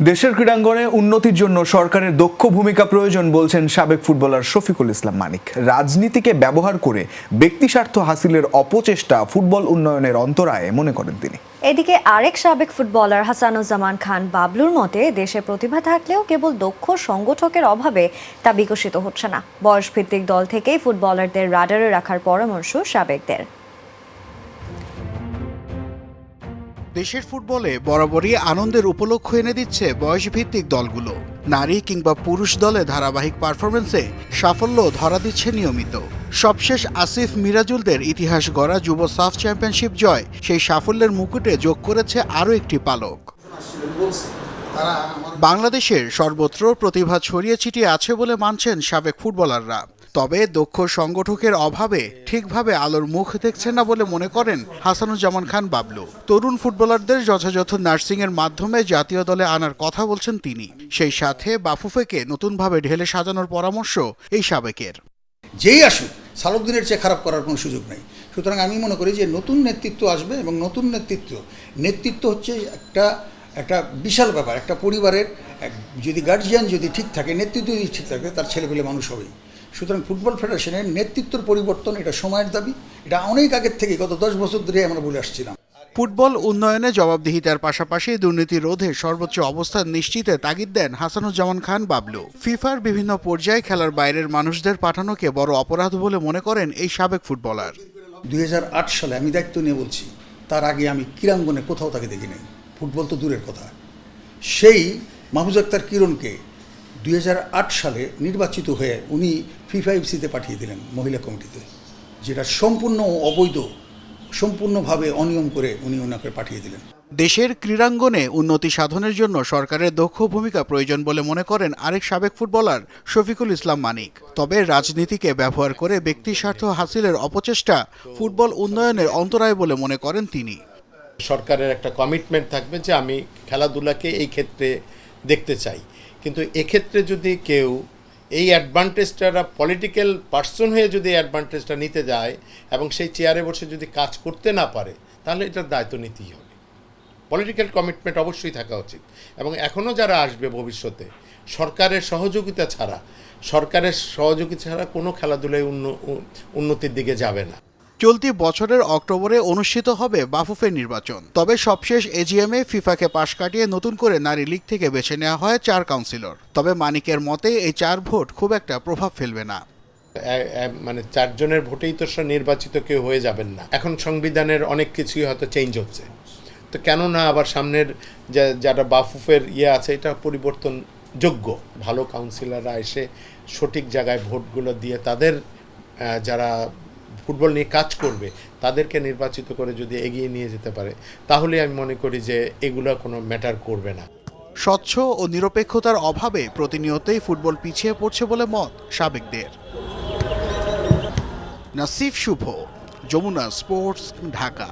দেশের ক্রীড়াঙ্গনে উন্নতির জন্য সরকারের দক্ষ ভূমিকা প্রয়োজন বলছেন সাবেক ফুটবলার শফিকুল ইসলাম মানিক। রাজনীতিকে ব্যবহার করে ব্যক্তিস্বার্থ হাসিলের অপচেষ্টা ফুটবল উন্নয়নের অন্তরায় মনে করেন তিনি। এদিকে আরেক সাবেক ফুটবলার হাসানুজ্জামান খান বাবলুর মতে দেশে প্রতিভা থাকলেও কেবল দক্ষ সংগঠকের অভাবে তা বিকশিত হচ্ছে না। বয়সভিত্তিক দল থেকেই ফুটবলারদের রাডারে রাখার পরামর্শ সাবেকদের। দেশের ফুটবলে বরাবরই আনন্দের উপলক্ষ এনে দিচ্ছে বয়সভিত্তিক দলগুলো। নারী কিংবা পুরুষ দলে ধারাবাহিক পারফরমেন্সে সাফল্য ধরা দিচ্ছে নিয়মিত। সবশেষ আসিফ মিরাজুলদের ইতিহাস গড়া যুব সাফ চ্যাম্পিয়নশিপ জয় সেই সাফল্যের মুকুটে যোগ করেছে আরও একটি পালক। বাংলাদেশের সর্বত্র প্রতিভা ছড়িয়ে ছিটিয়ে আছে বলে মানছেন সাবেক ফুটবলাররা। তবে দক্ষ সংগঠকের অভাবে ঠিকভাবে আলোর মুখ দেখছেন না বলে মনে করেন হাসানুজ্জামান খান বাবলু। তরুণ ফুটবলারদের যথাযথ নার্সিংয়ের মাধ্যমে জাতীয় দলে আনার কথা বলছেন তিনি। সেই সাথে বাফুফেকে নতুনভাবে ঢেলে সাজানোর পরামর্শ এই সাবেকের। যেই আসুক সালাউদ্দিনের চেয়ে খারাপ করার কোনো সুযোগ নেই। সুতরাং আমি মনে করি যে নতুন নেতৃত্ব আসবে এবং নতুন নেতৃত্ব হচ্ছে একটা বিশাল ব্যাপার। একটা পরিবারের যদি গার্জিয়ান যদি ঠিক থাকে, নেতৃত্ব যদি ঠিক থাকে, তার ছেলেপেলে মানুষ হবেই। সুতরাং ফুটবল ফেডারেশনের নেতৃত্বের পরিবর্তন এটা সময়ের দাবি। এটা অনেক আগের থেকে গত 10 বছর ধরে আমরা বলে আসছিলাম। ফুটবল উন্নয়নে জবাবদিহিতার পাশাপাশি দুর্নীতি রোধে সর্বোচ্চ অবস্থান নিশ্চিতে তাগিদ দেন হাসানুজ্জামান খান বাবলু। ফিফার বিভিন্ন পর্যায়ে খেলার বাইরের মানুষদের পাঠানোকে বড় অপরাধ বলে মনে করেন এই সাবেক ফুটবলার। 2008 সালে আমি দায়িত্ব নিয়ে বলছি, তার আগে আমি ক্রীড়াঙ্গনে কোথাও তাকে দেখি নাই। ফুটবল তো দূরের কথা। সেই মাহফুজ আক্তার কিরণকে 2008 সালে নির্বাচিত হয়ে উনি ফিফা এফসিতে পাঠিয়ে দিলেন মহিলা কমিটিতে, যেটা সম্পূর্ণ অবৈধ, সম্পূর্ণভাবে অনিয়ম করে উনি ওনাকে পাঠিয়ে দিলেন। দেশের ক্রীড়াঙ্গনে উন্নতি সাধনের জন্য সরকারের দক্ষ ভূমিকা প্রয়োজন বলে মনে করেন আরেক সাবেক ফুটবলার শফিকুল ইসলাম মানিক। তবে রাজনীতিকে ব্যবহার করে ব্যক্তিস্বার্থ হাসিলের অপচেষ্টা ফুটবল উন্নয়নের অন্তরায় বলে মনে করেন তিনি। সরকারের একটা কমিটমেন্ট থাকবে যে আমি খেলাধুলাকে এই ক্ষেত্রে দেখতে চাই, কিন্তু এক্ষেত্রে যদি কেউ এই অ্যাডভান্টেজটা পলিটিক্যাল পার্সন হয়ে যদি অ্যাডভান্টেজটা নিতে যায় এবং সেই চেয়ারে বসে যদি কাজ করতে না পারে, তাহলে এটার দায়িত্ব নিতেই হবে। পলিটিক্যাল কমিটমেন্ট অবশ্যই থাকা উচিত এবং এখনও যারা আসবে ভবিষ্যতে সরকারের সহযোগিতা ছাড়া কোনো খেলাধুলায় উন্নতির দিকে যাবে না। চলতি বছরের অক্টোবরে অনুষ্ঠিত হবে বাফুফের নির্বাচন। তবে সবশেষ এজিএমে ফিফাকে পাশ কাটিয়ে নতুন করে নারী লীগ থেকে বেছে নেওয়া হয় 4 কাউন্সিলর। তবে মানিকের মতে এই 4 ভোট খুব একটা প্রভাব ফেলবে না। মানে 4 জনের ভোটেই তো নির্বাচিত কেউ হয়ে যাবেন না। এখন সংবিধানের অনেক কিছুই হয়তো চেঞ্জ হচ্ছে, তো কেন না আবার সামনের যারা বাফুফের আছে এটা পরিবর্তনযোগ্য। ভালো কাউন্সিলররা এসে সঠিক জায়গায় ভোটগুলো দিয়ে তাদের যারা ফুটবল নিয়ে কাজ করবে তাদেরকে নির্বাচিত করে যদি এগিয়ে নিয়ে যেতে পারে, তাহলে আমি মনে করি যে এগুলো কোনো ম্যাটার করবে না। স্বচ্ছ ও নিরপেক্ষতার অভাবে প্রতিনিয়তই ফুটবল পিছিয়ে পড়ছে বলে মত সাবেকদের। নাসিফ শুভ, যমুনা স্পোর্টস, ঢাকা।